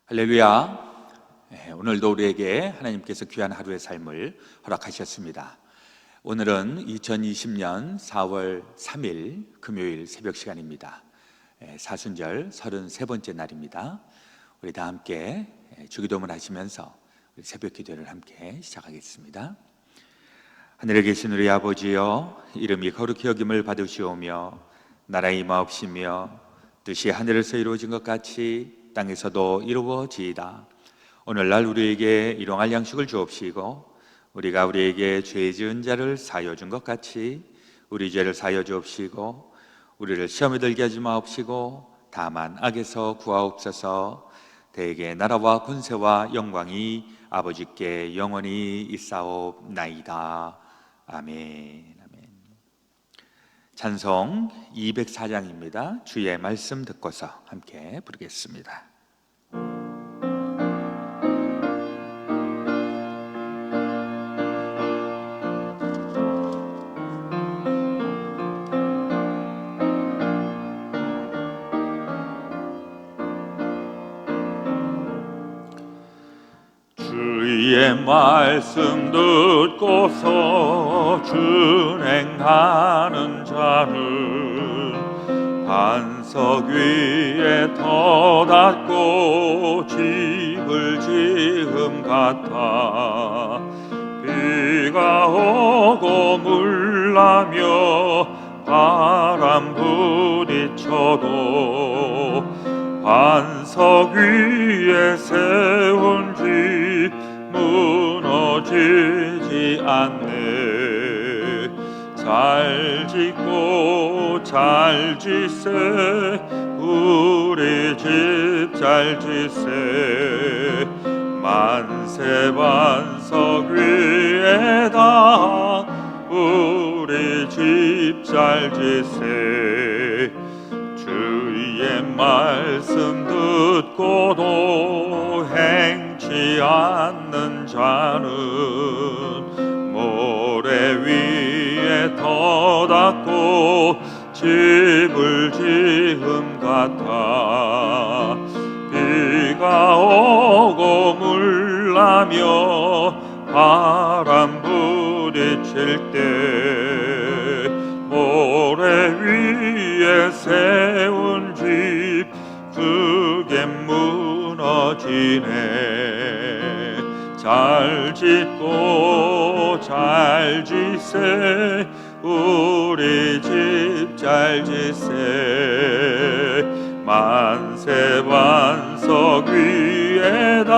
할렐루야. 오늘도 우리에게 하나님께서 귀한 하루의 삶을 허락하셨습니다. 오늘은 2020년 4월 3일 금요일 새벽 시간입니다. 사순절 33번째 날입니다. 우리 다 함께 주기도문 하시면서 우리 새벽 기도를 함께 시작하겠습니다. 하늘에 계신 우리 아버지여, 이름이 거룩히 여김을 받으시오며 나라의 임하옵시며 뜻이 하늘에서 이루어진 것 같이 땅에서도 이루어지이다. 오늘날 우리에게 일용할 양식을 주옵시고 우리가 우리에게 죄 지은 자를 사하여 준 것 같이 우리 죄를 사하여 주옵시고 우리를 시험에 들게 하지 마옵시고 다만 악에서 구하옵소서. 대개 나라와 권세와 영광이 아버지께 영원히 있사옵나이다. 아멘. 찬송 204장입니다. 주의 말씀 듣고서 함께 부르겠습니다. 주의 말씀 듣고서 준행하는 자는 반석 위에 터닫고 집을 지음 같아. 비가 오고 물나며 바람 부딪혀도 반석 위에 세운 집 무너지지 않네. 잘 짓고 잘 짓세, 우리 집 잘 짓세. 만세 반석 위에다 우리 집 잘 짓세. 주의 말씀 듣고도 행치 않는 자는 모래 위에 터닫고 집을 지음 같아. 비가 오고 물나며 바람 부딪힐 때 모래 위에 세운 집 그게 무너지네. 잘 짓고 잘 짓세, 우리 집 잘 짓세. 만세 반석 위에다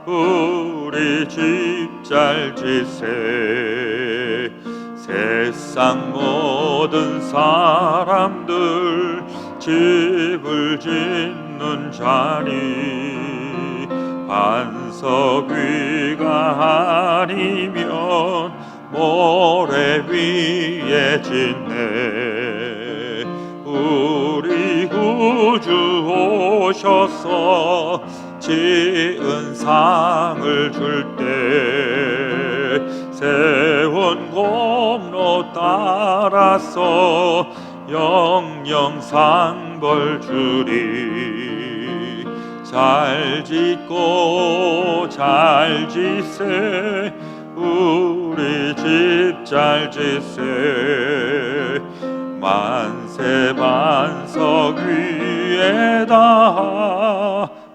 우리 집 잘 짓세. 세상 모든 사람들 집을 짓는 자니 반석 위가 아니면 모래 위에 짓네. 우리 구주 오셔서 지은 상을 줄 때 세운 공로 따라서 영영 상벌 주리. 잘 짓고 잘 짓세, 우리 집 잘 짓세. 만세 반석 위에다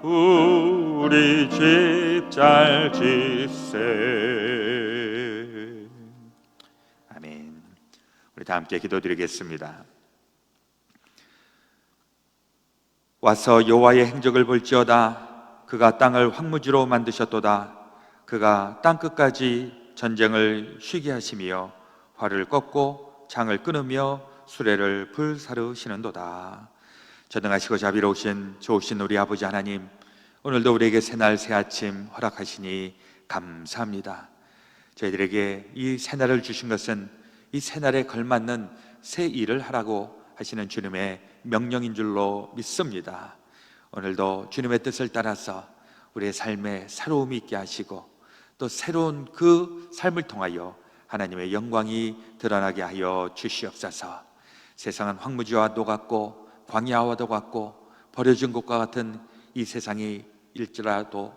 우리 집 잘 짓세. 아멘. 우리 다 함께 기도드리겠습니다. 와서 여호와의 행적을 볼지어다. 그가 땅을 황무지로 만드셨도다. 그가 땅 끝까지 전쟁을 쉬게 하시며 활을 꺾고 창을 끊으며 수레를 불사르시는도다. 전능하시고 자비로우신 좋으신 우리 아버지 하나님, 오늘도 우리에게 새날 새아침 허락하시니 감사합니다. 저희들에게 이 새날을 주신 것은 이 새날에 걸맞는 새 일을 하라고 하시는 주님의 명령인 줄로 믿습니다. 오늘도 주님의 뜻을 따라서 우리의 삶에 새로움이 있게 하시고 또 새로운 그 삶을 통하여 하나님의 영광이 드러나게 하여 주시옵소서. 세상은 황무지와 똑같고 광야와도 같고 버려진 곳과 같은 이 세상이 일지라도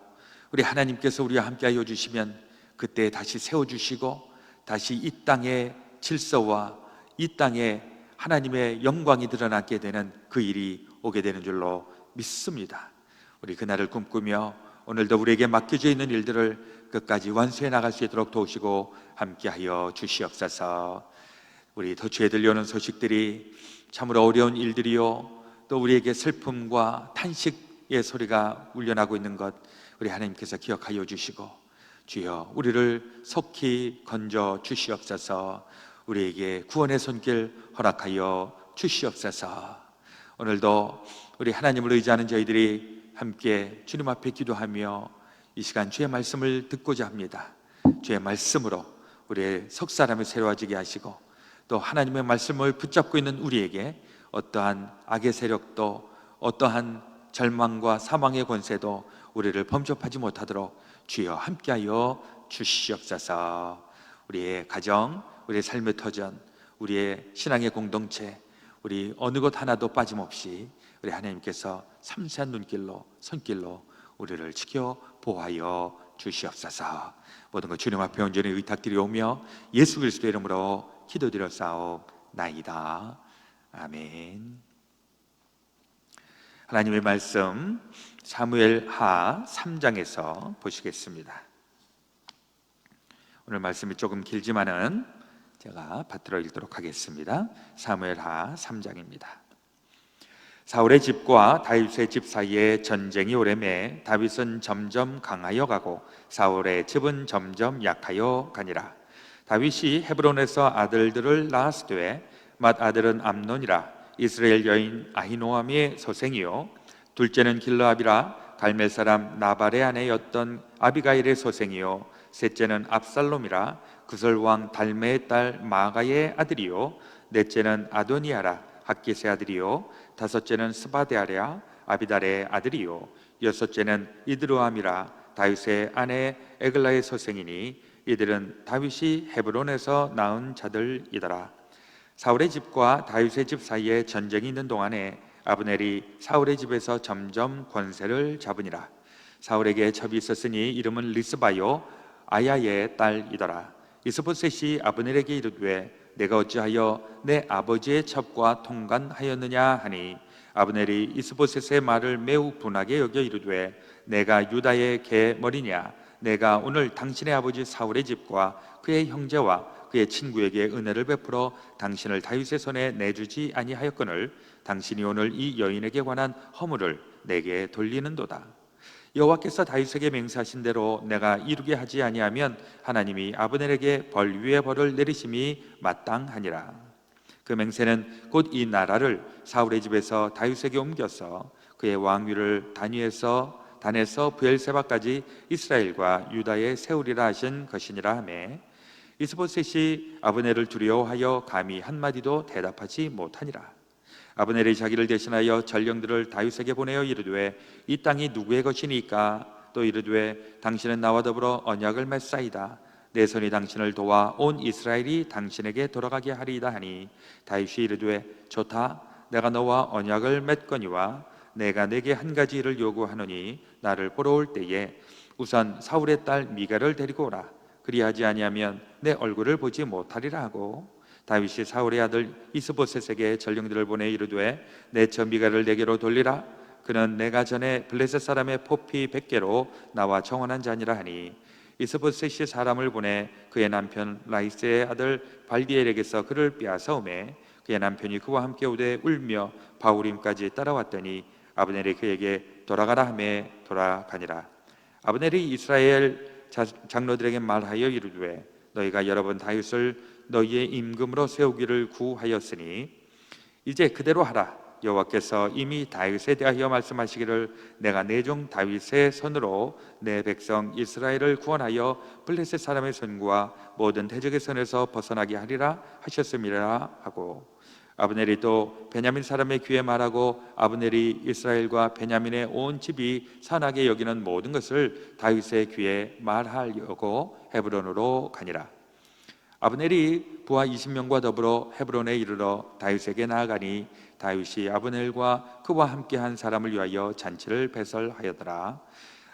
우리 하나님께서 우리와 함께하여 주시면 그때 다시 세워주시고 다시 이 땅의 질서와 이 땅에 하나님의 영광이 드러나게 되는 그 일이 오게 되는 줄로 믿습니다. 우리 그날을 꿈꾸며 오늘도 우리에게 맡겨져 있는 일들을 끝까지 완수해 나갈 수 있도록 도우시고 함께하여 주시옵소서. 우리 도처에 들려오는 소식들이 참으로 어려운 일들이요, 또 우리에게 슬픔과 탄식의 소리가 울려나고 있는 것 우리 하나님께서 기억하여 주시고, 주여 우리를 속히 건져 주시옵소서. 우리에게 구원의 손길 허락하여 주시옵소서. 오늘도 우리 하나님을 의지하는 저희들이 함께 주님 앞에 기도하며 이 시간 주의 말씀을 듣고자 합니다. 주의 말씀으로 우리의 속사람이 새로워지게 하시고, 또 하나님의 말씀을 붙잡고 있는 우리에게 어떠한 악의 세력도 어떠한 절망과 사망의 권세도 우리를 범접하지 못하도록 주여 함께하여 주시옵소서. 우리의 가정, 우리의 삶의 터전, 우리의 신앙의 공동체, 우리 어느 것 하나도 빠짐없이 우리 하나님께서 섬세한 눈길로 손길로 우리를 지켜 보호하여 주시옵소서. 모든 것 주님 앞에 온전히 의탁드리오며 예수 그리스도의 이름으로 기도드렸사옵나이다. 아멘. 하나님의 말씀 사무엘하 3장에서 보시겠습니다. 오늘 말씀이 조금 길지만은 제가 받들어 읽도록 하겠습니다. 사무엘하 3장입니다. 사울의 집과 다윗의 집 사이에 전쟁이 오래매 다윗은 점점 강하여 가고 사울의 집은 점점 약하여 가니라. 다윗이 헤브론에서 아들들을 낳았으되 맏아들은 암논이라 이스라엘 여인 아히노아미의 소생이요, 둘째는 길르압이라 갈멜 사람 나발의 아내였던 아비가일의 소생이요, 셋째는 압살롬이라 구설 왕 달메의 딸 마가의 아들이요, 넷째는 아도니아라 학기스의 아들이요, 다섯째는 스바데아랴 아비달의 아들이요, 여섯째는 이드루암이라 다윗의 아내 에글라의 소생이니 이들은 다윗이 헤브론에서 낳은 자들이더라. 사울의 집과 다윗의 집 사이에 전쟁이 있는 동안에 아브넬이 사울의 집에서 점점 권세를 잡으니라. 사울에게 첩이 있었으니 이름은 리스바요 아야의 딸이더라. 이스보셋이 아브넬에게 이르되 내가 어찌하여 내 아버지의 첩과 통관하였느냐 하니, 아브넬이 이스보셋의 말을 매우 분하게 여겨 이르되 내가 유다의 계머리냐, 내가 오늘 당신의 아버지 사울의 집과 그의 형제와 그의 친구에게 은혜를 베풀어 당신을 다윗의 손에 내주지 아니하였거늘 당신이 오늘 이 여인에게 관한 허물을 내게 돌리는도다. 여호와께서 다윗에게 맹세하신 대로 내가 이루게 하지 아니하면 하나님이 아브넬에게 벌 위에 벌을 내리심이 마땅하니라. 그 맹세는 곧 이 나라를 사울의 집에서 다윗에게 옮겨서 그의 왕위를 단에서 브엘세바까지 이스라엘과 유다에 세우리라 하신 것이니라 하매, 이스보셋이 아브넬을 두려워하여 감히 한마디도 대답하지 못하니라. 아브넬이 자기를 대신하여 전령들을 다윗에게 보내어 이르되 이 땅이 누구의 것이니까? 또 이르되 당신은 나와 더불어 언약을 맺사이다. 내 손이 당신을 도와 온 이스라엘이 당신에게 돌아가게 하리이다 하니, 다윗이 이르되 좋다. 내가 너와 언약을 맺거니와 내가 내게 한 가지 일을 요구하노니 나를 보러 올 때에 우선 사울의 딸 미갈을 데리고 오라. 그리하지 아니하면 내 얼굴을 보지 못하리라 하고, 다윗이 사울의 아들 이스보셋에게 전령들을 보내 이르되 내 처 미갈을 내게로 돌리라. 그는 내가 전에 블레셋 사람의 포피 100개로 나와 정언한 자니라 하니, 이스보셋이 사람을 보내 그의 남편 라이스의 아들 발디엘에게서 그를 빼앗아오매 그의 남편이 그와 함께 오되 울며 바후림까지 따라왔더니 아브넬이 그에게 돌아가라 하매 돌아가니라. 아브넬이 이스라엘 장로들에게 말하여 이르되 너희가 여러 번 다윗을 너희의 임금으로 세우기를 구하였으니 이제 그대로 하라. 여호와께서 이미 다윗에 대하여 말씀하시기를 내가 내 종 다윗의 손으로 내 백성 이스라엘을 구원하여 블레셋 사람의 손과 모든 대적의 손에서 벗어나게 하리라 하셨음이라 하고, 아브넬이 또 베냐민 사람의 귀에 말하고 아브넬이 이스라엘과 베냐민의 온 집이 선하게 여기는 모든 것을 다윗의 귀에 말하려고 헤브론으로 가니라. 아브넬이 부하 20명과 더불어 헤브론에 이르러 다윗에게 나아가니 다윗이 아브넬과 그와 함께한 사람을 위하여 잔치를 배설하였더라.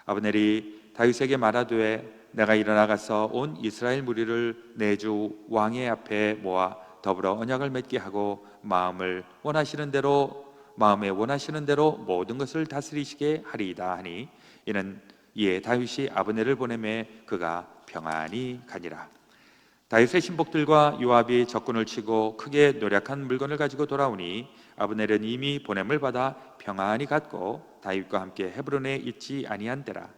아브넬이 다윗에게 말하되 내가 일어나가서 온 이스라엘 무리를 내 주 왕의 앞에 모아 더불어 언약을 맺게 하고 마음에 원하시는 대로 모든 것을 다스리시게 하리이다 하니 이에 다윗이 아브넬을 보내매 그가 평안히 가니라. 다윗의 신복들과 요압이 적군을 치고 크게 노력한 물건을 가지고 돌아오니 아브넬은 이미 보냄을 받아 평안히 갔고 다윗과 함께 헤브론에 있지 아니한 때라.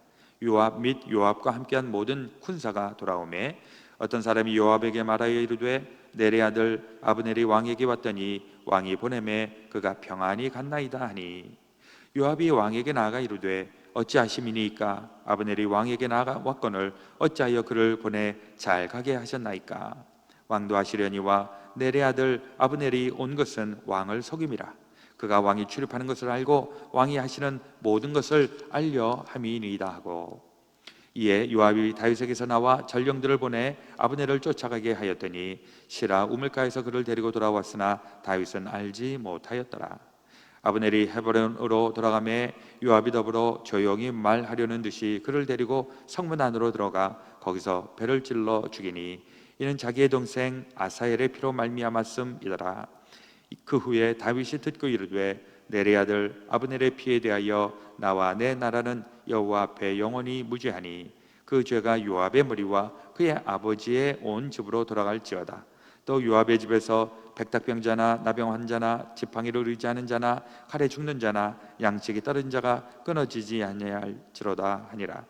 요압 및 요압과 함께한 모든 군사가 돌아오매 어떤 사람이 요압에게 말하여 이르되 넬의 아들 아브넬이 왕에게 왔더니 왕이 보내매 그가 평안히 갔나이다 하니 요압이 왕에게 나아가 이르되 어찌하심이니이까? 아브넬이 왕에게 나아가 왔거늘 어찌하여 그를 보내 잘 가게 하셨나이까? 왕도 하시려니와 넬의 아들 아브넬이 온 것은 왕을 속임이라. 그가 왕이 출입하는 것을 알고 왕이 하시는 모든 것을 알려 함이니이다 하고 이에 요압이 다윗에게서 나와 전령들을 보내 아브넬을 쫓아가게 하였더니 시라 우물가에서 그를 데리고 돌아왔으나 다윗은 알지 못하였더라. 아브넬이 헤브론으로 돌아가매 요압이 더불어 조용히 말하려는 듯이 그를 데리고 성문 안으로 들어가 거기서 배를 찔러 죽이니 이는 자기의 동생 아사엘의 피로 말미암았음이더라. 그 후에 다윗이 듣고 이르되 넬의 아들 아브넬의 피에 대하여 나와 내 나라는 여호와 앞에 영원히 무죄하니 그 죄가 요압의 머리와 그의 아버지의 온 집으로 돌아갈지어다. 또 요압의 집에서 백탁병자나 나병 환자나 지팡이를 의지하는 자나 칼에 죽는 자나 양측이 떨어진 자가 끊어지지 아니할지로다 하니라.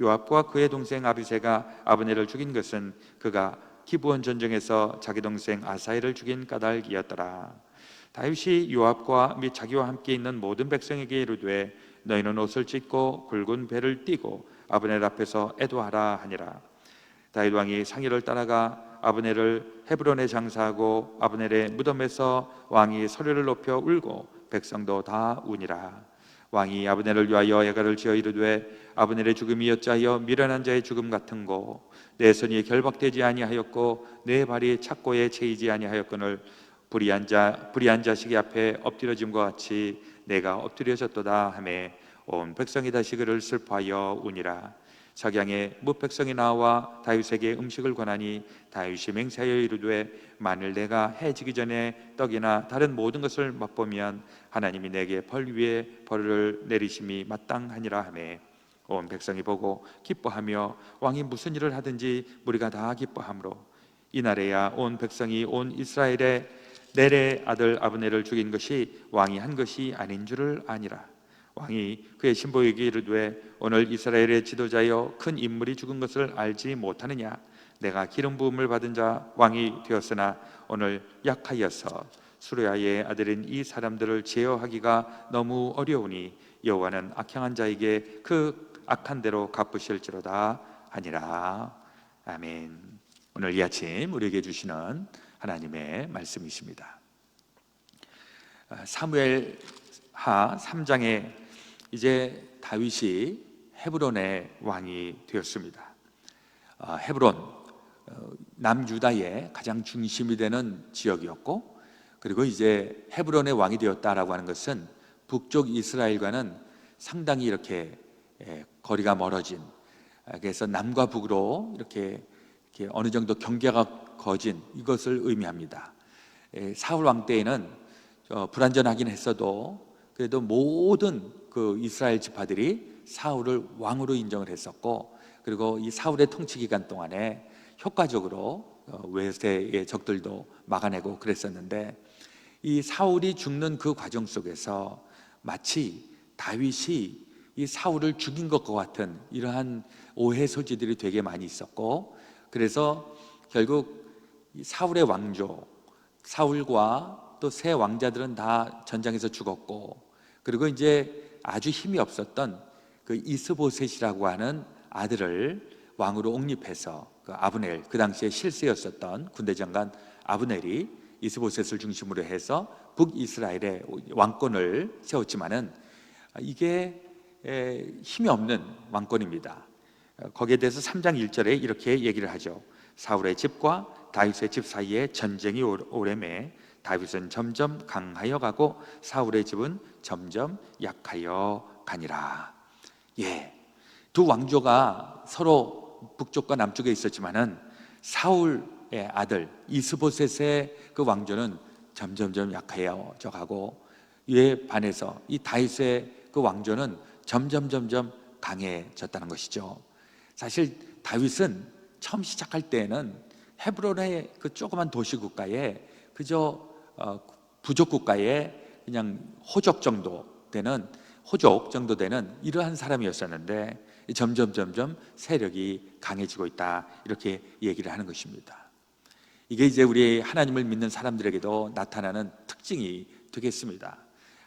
요압과 그의 동생 아비새가 아브넬을 죽인 것은 그가 기브온 전쟁에서 자기 동생 아사엘을 죽인 까닭이었더라. 다윗이 요압과 및 자기와 함께 있는 모든 백성에게 이르되 너희는 옷을 찢고 굵은 배를 띠고 아브넬 앞에서 애도하라 하니라. 다윗 왕이 상의를 따라가 아브넬을 헤브론에 장사하고 아브넬의 무덤에서 왕이 소리를 높여 울고 백성도 다 우니라. 왕이 아브넬을 위하여 예가를 지어 이르되 아브넬의 죽음이 어찌하여 미련한 자의 죽음 같은고 내 손이 결박되지 아니하였고 내 발이 착고에 채이지 아니하였거늘 불의한 자식이 앞에 엎드려짐과 같이 내가 엎드려졌도다 하매 온 백성이 다시 그를 슬퍼하여 우니라. 석양에 무백성이 나와 다윗에게 음식을 권하니 다윗이 맹세하여 이르되 만일 내가 해지기 전에 떡이나 다른 모든 것을 맛보면 하나님이 내게 벌 위에 벌을 내리심이 마땅하니라 하매 온 백성이 보고 기뻐하며 왕이 무슨 일을 하든지 무리가 다 기뻐하므로 이날에야 온 백성이 온 이스라엘의 넬의 아들 아브넬을 죽인 것이 왕이 한 것이 아닌 줄을 아니라. 왕이 그의 신복에게 이르되 오늘 이스라엘의 지도자여 큰 인물이 죽은 것을 알지 못하느냐? 내가 기름 부음을 받은 자 왕이 되었으나 오늘 약하여서 수르야의 아들인 이 사람들을 제어하기가 너무 어려우니 여호와는 악행한 자에게 그 악한 대로 갚으실지로다 하니라. 아멘. 오늘 이 아침 우리에게 주시는 하나님의 말씀이십니다. 사무엘하 3장에 이제 다윗이 헤브론의 왕이 되었습니다. 헤브론 남유다의 가장 중심이 되는 지역이었고, 그리고 이제 헤브론의 왕이 되었다라고 하는 것은 북쪽 이스라엘과는 상당히 이렇게 거리가 멀어진, 그래서 남과 북으로 이렇게 어느 정도 경계가 거진 이것을 의미합니다. 사울 왕 때에는 불완전하긴 했어도 그래도 모든 그 이스라엘 지파들이 사울을 왕으로 인정을 했었고, 그리고 이 사울의 통치 기간 동안에 효과적으로 외세의 적들도 막아내고 그랬었는데, 이 사울이 죽는 그 과정 속에서 마치 다윗이 이 사울을 죽인 것과 같은 이러한 오해 소지들이 되게 많이 있었고, 그래서 결국 사울의 왕조, 사울과 또 세 왕자들은 다 전장에서 죽었고, 그리고 이제 아주 힘이 없었던 그 이스보셋이라고 하는 아들을 왕으로 옹립해서 그 아브넬, 그 당시에 실세였었던 군대 장관 아브넬이 이스보셋을 중심으로 해서 북이스라엘의 왕권을 세웠지만은 이게 힘이 없는 왕권입니다. 거기에 대해서 3장 1절에 이렇게 얘기를 하죠. 사울의 집과 다윗의 집 사이에 전쟁이 오래매 다윗은 점점 강하여 가고 사울의 집은 점점 약하여 가니라. 두 왕조가 서로 북쪽과 남쪽에 있었지만은 사울의 아들 이스보셋의 그 왕조는 점점점 약해져 가고, 이에 반해서 이 다윗의 그 왕조는 점점 강해졌다는 것이죠. 사실 다윗은 처음 시작할 때에는 헤브론의 그 조그만 도시 국가에 그저 부족 국가에 그냥 호족 정도 되는 이러한 사람이었었는데 점점 세력이 강해지고 있다, 이렇게 얘기를 하는 것입니다. 이게 이제 우리 하나님을 믿는 사람들에게도 나타나는 특징이 되겠습니다.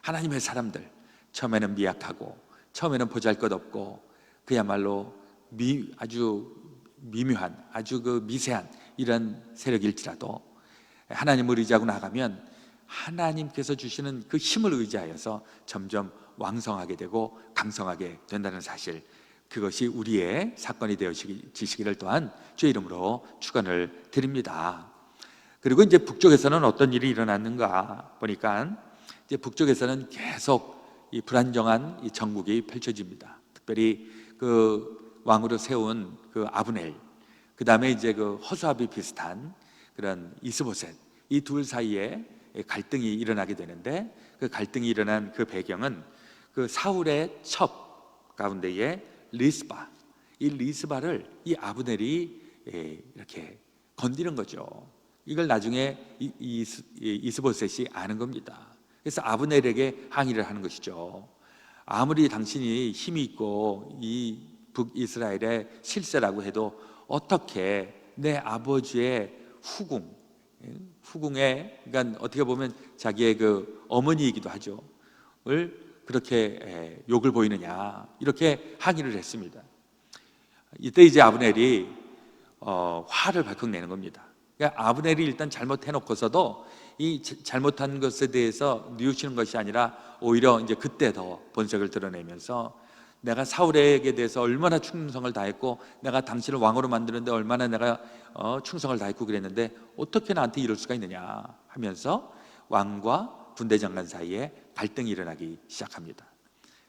하나님의 사람들, 처음에는 미약하고 처음에는 보잘것없고 그야말로 아주 미묘한, 아주 그 미세한 이런 세력일지라도 하나님을 의지하고 나가면 하나님께서 주시는 그 힘을 의지하여서 점점 왕성하게 되고 강성하게 된다는 사실, 그것이 우리의 사건이 되어지시기를 또한 주의 이름으로 축원을 드립니다. 그리고 이제 북쪽에서는 어떤 일이 일어났는가 보니까, 이제 북쪽에서는 계속 이 불안정한 이 정국이 펼쳐집니다. 특별히 그 왕으로 세운 그 아브넬, 그 다음에 이제 그 허수아비 비슷한 그런 이스보셋, 이 둘 사이에 갈등이 일어나게 되는데, 그 갈등이 일어난 그 배경은 그 사울의 첩 가운데에 리스바, 이 리스바를 이 아브넬이 이렇게 건드린 거죠. 이걸 나중에 이스보셋이 아는 겁니다. 그래서 아브넬에게 항의를 하는 것이죠. 아무리 당신이 힘이 있고 이 북이스라엘의 실세라고 해도 어떻게 내 아버지의 후궁의, 그러니까 어떻게 보면 자기의 그 어머니이기도 하죠, 을 그렇게 욕을 보이느냐, 이렇게 항의를 했습니다. 이때 이제 아브넬이 화를 발컥 내는 겁니다. 그러니까 아브넬이 일단 잘못해놓고서도 이 잘못한 것에 대해서 뉘우치는 것이 아니라 오히려 이제 그때 더 본색을 드러내면서, 내가 사울에게 대해서 얼마나 충성을 다했고, 내가 당신을 왕으로 만드는데 얼마나 내가 충성을 다했고 그랬는데 어떻게 나한테 이럴 수가 있느냐 하면서 왕과 군대 장관 사이에 갈등이 일어나기 시작합니다.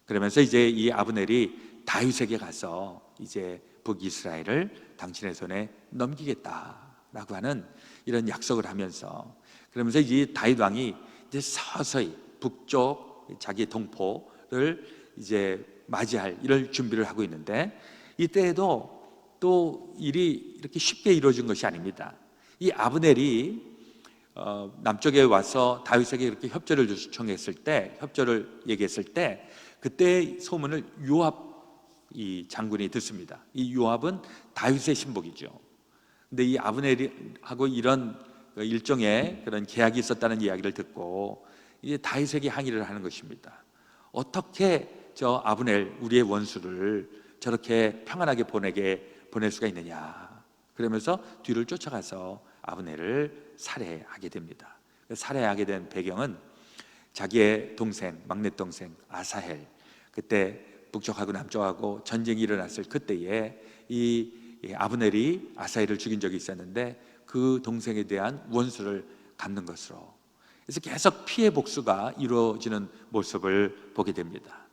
그러면서 이제 이 아브넬이 다윗에게 가서 이제 북이스라엘을 당신의 손에 넘기겠다라고 하는 이런 약속을 하면서, 그러면서 이 다윗 왕이 이제 서서히 북쪽 자기 동포를 이제 맞이할 이럴 준비를 하고 있는데, 이때에도 또 일이 이렇게 쉽게 이루어진 것이 아닙니다. 이 아브넬이 남쪽에 와서 다윗에게 이렇게 협조를 얘기했을 때 그때 소문을 요압 이 장군이 듣습니다. 이 요압은 다윗의 신복이죠. 근데 이 아브넬하고 이런 일종의 그런 계약이 있었다는 이야기를 듣고 이제 다윗에게 항의를 하는 것입니다. 어떻게 저 아브넬, 우리의 원수를 저렇게 평안하게 보낼 수가 있느냐. 그러면서 뒤를 쫓아가서 아브넬을 살해하게 됩니다. 살해하게 된 배경은 자기의 동생, 막내 동생 아사헬, 그때 북쪽하고 남쪽하고 전쟁이 일어났을 그때에 이 아브넬이 아사헬을 죽인 적이 있었는데 그 동생에 대한 원수를 갚는 것으로, 그래서 계속 피해 복수가 이루어지는 모습을 보게 됩니다.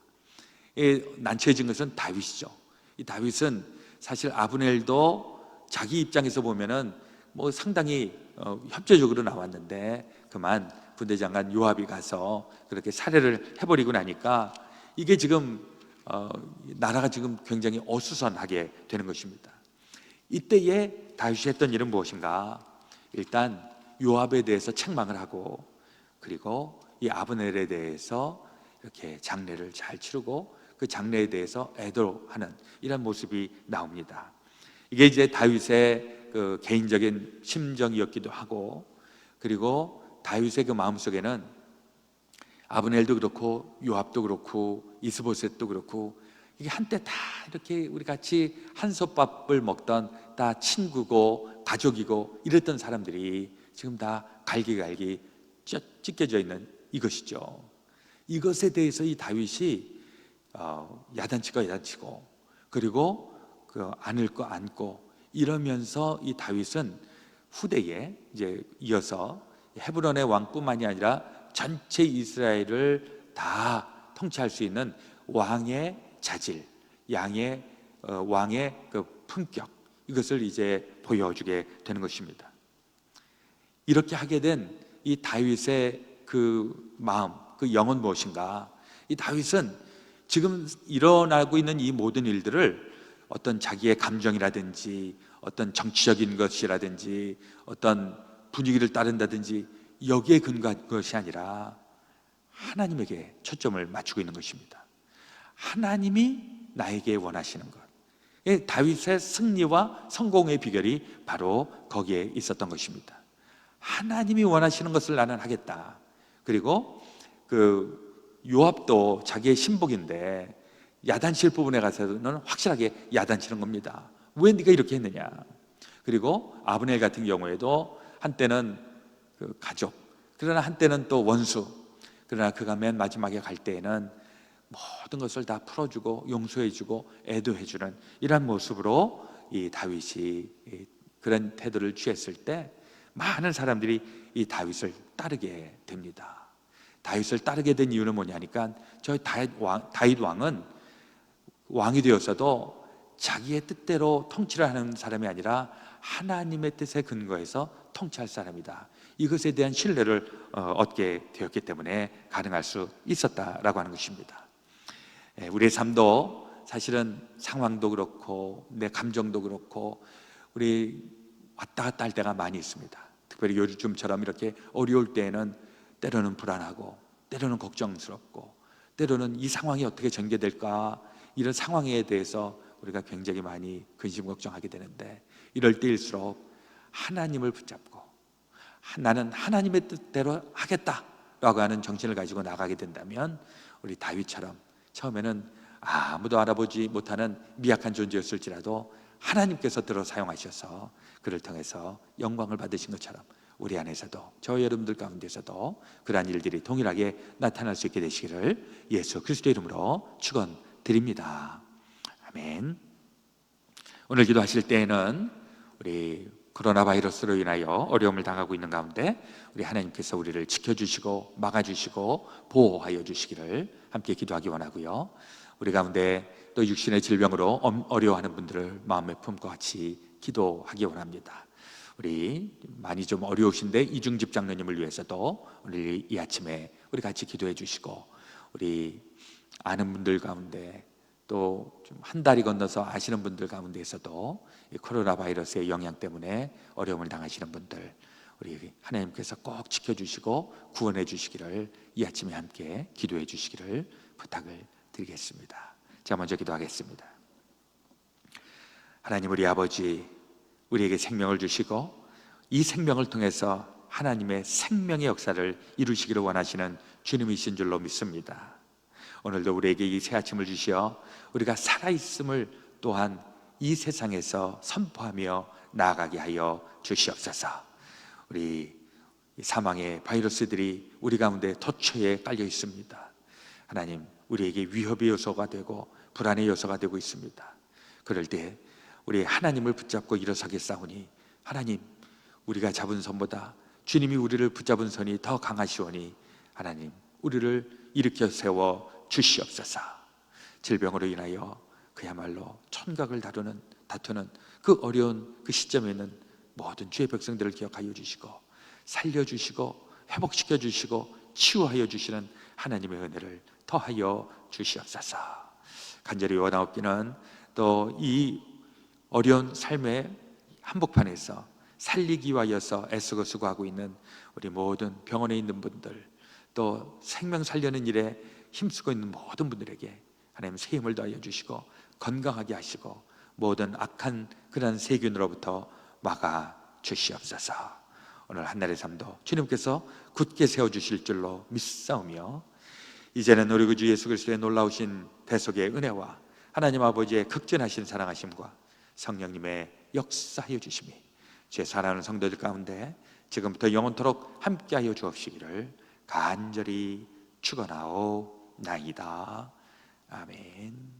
난처해진 것은 다윗이죠. 이 다윗은 사실 아브넬도 자기 입장에서 보면은 뭐 상당히 협조적으로 나왔는데, 그만 군대 장관 요압이 가서 그렇게 살해를 해버리고 나니까 이게 지금 나라가 지금 굉장히 어수선하게 되는 것입니다. 이때에 다윗이 했던 일은 무엇인가? 일단 요압에 대해서 책망을 하고, 그리고 이 아브넬에 대해서 이렇게 장례를 잘 치르고 그 장례에 대해서 애도하는 이런 모습이 나옵니다. 이게 이제 다윗의 그 개인적인 심정이었기도 하고, 그리고 다윗의 그 마음속에는 아브넬도 그렇고 요압도 그렇고 이스보셋도 그렇고 이게 한때 다 이렇게 우리 같이 한솥밥을 먹던 다 친구고 가족이고 이랬던 사람들이 지금 다 갈기갈기 찢겨져 있는 이것이죠. 이것에 대해서 이 다윗이 야단치고 그리고 그 안을 거 안고 이러면서 이 다윗은 후대에 이제 이어서 헤브론의 왕뿐만이 아니라 전체 이스라엘을 다 통치할 수 있는 왕의 자질, 왕의 그 품격, 이것을 이제 보여주게 되는 것입니다. 이렇게 하게 된 이 다윗의 그 마음, 그 영은 무엇인가? 이 다윗은 지금 일어나고 있는 이 모든 일들을 어떤 자기의 감정이라든지 어떤 정치적인 것이라든지 어떤 분위기를 따른다든지 여기에 근거한 것이 아니라 하나님에게 초점을 맞추고 있는 것입니다. 하나님이 나에게 원하시는 것, 다윗의 승리와 성공의 비결이 바로 거기에 있었던 것입니다. 하나님이 원하시는 것을 나는 하겠다. 그리고 그 요압도 자기의 신복인데 야단칠 부분에 가서는 확실하게 야단치는 겁니다. 왜 네가 이렇게 했느냐. 그리고 아브넬 같은 경우에도 한때는 그 가족, 그러나 한때는 또 원수, 그러나 그가 맨 마지막에 갈 때에는 모든 것을 다 풀어주고 용서해주고 애도해주는 이런 모습으로 이 다윗이 그런 태도를 취했을 때 많은 사람들이 이 다윗을 따르게 됩니다. 다윗을 따르게 된 이유는 뭐냐니까, 저 다윗 왕은 왕이 되었어도 자기의 뜻대로 통치를 하는 사람이 아니라 하나님의 뜻에 근거해서 통치할 사람이다. 이것에 대한 신뢰를 얻게 되었기 때문에 가능할 수 있었다라고 하는 것입니다. 우리의 삶도 사실은 상황도 그렇고 내 감정도 그렇고 우리 왔다 갔다 할 때가 많이 있습니다. 특별히 요즘처럼 이렇게 어려울 때에는 때로는 불안하고 때로는 걱정스럽고 때로는 이 상황이 어떻게 전개될까, 이런 상황에 대해서 우리가 굉장히 많이 근심 걱정하게 되는데, 이럴 때일수록 하나님을 붙잡고 나는 하나님의 뜻대로 하겠다라고 하는 정신을 가지고 나가게 된다면 우리 다윗처럼 처음에는 아무도 알아보지 못하는 미약한 존재였을지라도 하나님께서 들어 사용하셔서 그를 통해서 영광을 받으신 것처럼 우리 안에서도, 저 여러분들 가운데서도 그러한 일들이 동일하게 나타날 수 있게 되시기를 예수 그리스도의 이름으로 축원드립니다. 아멘. 오늘 기도하실 때에는 우리 코로나 바이러스로 인하여 어려움을 당하고 있는 가운데 우리 하나님께서 우리를 지켜주시고 막아주시고 보호하여 주시기를 함께 기도하기 원하고요. 우리 가운데 또 육신의 질병으로 어려워하는 분들을 마음에 품고 같이 기도하기 원합니다. 우리 많이 좀 어려우신데 이중집 장로님을 위해서도 오늘 이 아침에 우리 같이 기도해 주시고, 우리 아는 분들 가운데 또 좀 한 달이 건너서 아시는 분들 가운데에서도 이 코로나 바이러스의 영향 때문에 어려움을 당하시는 분들, 우리 하나님께서 꼭 지켜주시고 구원해 주시기를 이 아침에 함께 기도해 주시기를 부탁을 드리겠습니다. 자, 먼저 기도하겠습니다. 하나님, 우리 아버지, 우리에게 생명을 주시고 이 생명을 통해서 하나님의 생명의 역사를 이루시기를 원하시는 주님이신 줄로 믿습니다. 오늘도 우리에게 이 새 아침을 주시어 우리가 살아있음을 또한 이 세상에서 선포하며 나아가게 하여 주시옵소서. 우리 사망의 바이러스들이 우리 가운데 도처에 깔려 있습니다. 하나님, 우리에게 위협의 요소가 되고 불안의 요소가 되고 있습니다. 그럴 때 우리 하나님을 붙잡고 일어서겠사오니, 하나님, 우리가 잡은 손보다 주님이 우리를 붙잡은 손이 더 강하시오니 하나님, 우리를 일으켜 세워 주시옵소서. 질병으로 인하여 그야말로 천각을 다투는 그 어려운 그 시점에 있는 모든 주의 백성들을 기억하여 주시고 살려주시고 회복시켜 주시고 치유하여 주시는 하나님의 은혜를 더하여 주시옵소서. 간절히 원하옵기는 또 이 어려운 삶의 한복판에서 살리기 위하여서 애쓰고 수고하고 있는 우리 모든 병원에 있는 분들, 또 생명 살려는 일에 힘쓰고 있는 모든 분들에게 하나님 새 힘을 더하여 주시고 건강하게 하시고 모든 악한 그런 세균으로부터 막아 주시옵소서. 오늘 한날의 삶도 주님께서 굳게 세워주실 줄로 믿사오며, 이제는 우리 구주 예수 그리스도의 놀라우신 대속의 은혜와 하나님 아버지의 극진하신 사랑하심과 성령님의 역사하여 주심이 제 사랑하는 성도들 가운데 지금부터 영원토록 함께하여 주옵시기를 간절히 축원하옵나이다. 아멘.